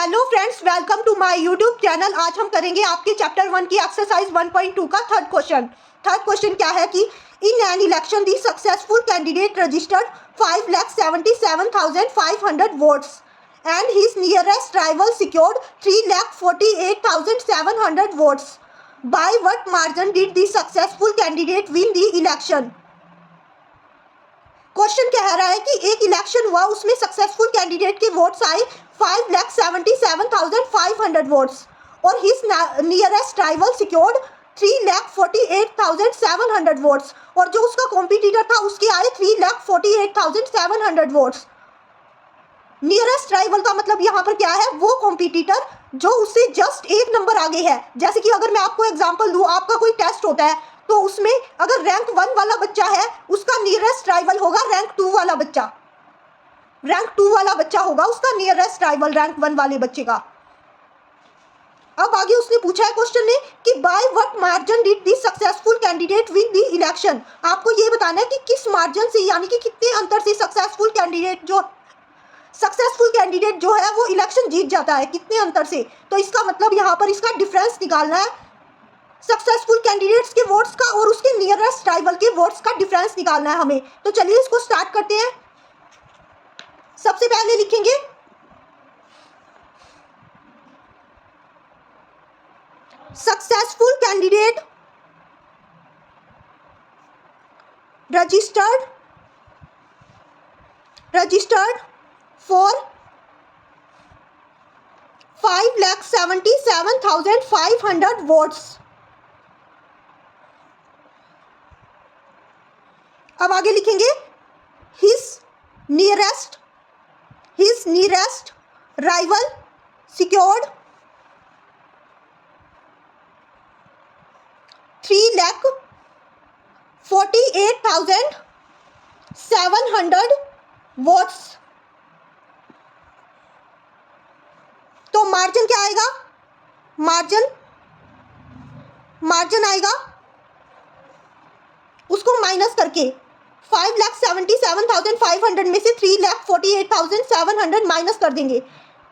Hello friends, welcome to my YouTube channel. आज हम करेंगे आपके चैप्टर 1 की एक्सरसाइज 1.2 का थर्ड क्वेश्चन क्या है कि in an election the successful candidate registered 5,77,500 votes and his nearest rival secured 3,48,700 votes. By what margin did the successful candidate win the election. Question कह रहा है कि एक इलेक्शन हुआ, उसमें सक्सेसफुल कैंडिडेट के वोट्स आए 5,77,500 वोट्स और his nearest rival secured 3,48,700 votes और जो उसका कॉम्पिटिटर था उसके आए 3,48,700 वोट्स। नियरेस्ट राइवल का मतलब यहाँ पर क्या है, वो कॉम्पिटिटर जो उससे जस्ट एक नंबर आगे है। जैसे कि अगर मैं आपको एग्जांपल दूँ, आपका कोई टेस्ट होता है तो उसमें अगर रैंक 1 वाला बच्चा है, उसका नियरेस्ट राइवल होगा रैंक 2 वाला बच्चा। रैंक 2 वाला बच्चा होगा उसका नियरेस्ट राइवल रैंक 1 वाले बच्चे का। अब आगे उसने पूछा है क्वेश्चन में कि by what margin did the successful candidate win the election. आपको ये बताना है कि किस मार्जिन से, यानी कि कितने अंतर से सक्सेसफुल कैंडिडेट जो है वो इलेक्शन जीत जाता है, कितने अंतर से। तो इसका मतलब यहाँ पर इसका डिफरेंस निकालना है, सक्सेसफुल कैंडिडेट्स के वोट्स का और उसके नियरेस्ट राइवल के वोट्स का डिफरेंस निकालना है हमें। तो चलिए इसको स्टार्ट करते हैं। सबसे पहले लिखेंगे successful candidate registered for 5,77,500 votes. अब आगे लिखेंगे his nearest rival secured 3,48,700 votes. तो मार्जिन क्या आएगा, मार्जिन आएगा उसको माइनस करके 5,77,500 में से 3,48,700 माइनस कर देंगे।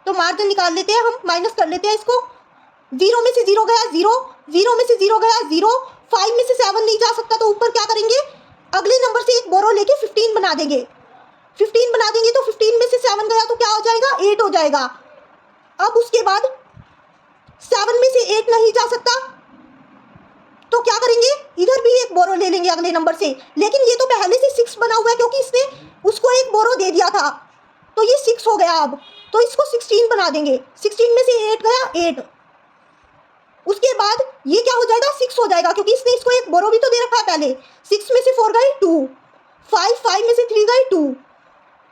तो मार्जिन निकाल लेते हैं हम, माइनस कर लेते हैं इसको। 0 में से 0 गया 0, 0 में से 0 गया 0, 5 में से 7 नहीं जा सकता तो ऊपर क्या करेंगे, अगले नंबर से एक बोरो लेके 15 बना देंगे। 15 बना देंगे तो 15 में से 7 गया तो क्या हो जाएगा, 8 हो जाएगा। अब उसके बाद 7 में से 8 नहीं जा सकता तो क्या करेंगे, इधर भी एक बोरो ले लेंगे अगले नंबर से। लेकिन ये तो पहले से 6 बना हुआ है क्योंकि इसने उसको एक बोरो दे दिया था, तो ये 6 हो गया। अब तो इसको 16 बना देंगे। 16 में से 8 गया 8। उसके बाद ये क्या हो जाएगा, 6 हो जाएगा क्योंकि इसने इसको एक बोरो भी तो दे रखा है पहले। 6 में से 4 गए 2, 5 में से 3 गए 2।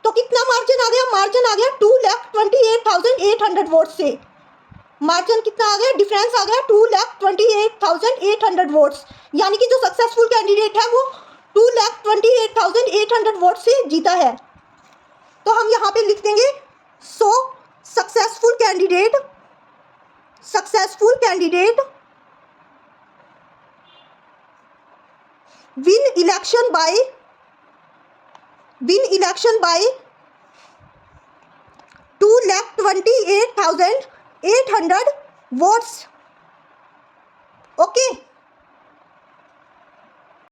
तो कितना मार्जिन आ गया, मार्जिन आ गया 2,28,800 वोट से। मार्जिन कितना आ गया, डिफरेंस आ गया 2,28,800 वोट्स। यानी कि जो सक्सेसफुल कैंडिडेट है वो 2,28,800 वोट से जीता है। तो हम यहाँ पे लिख देंगे so successful candidate win election by 2,28,800 votes. Okay.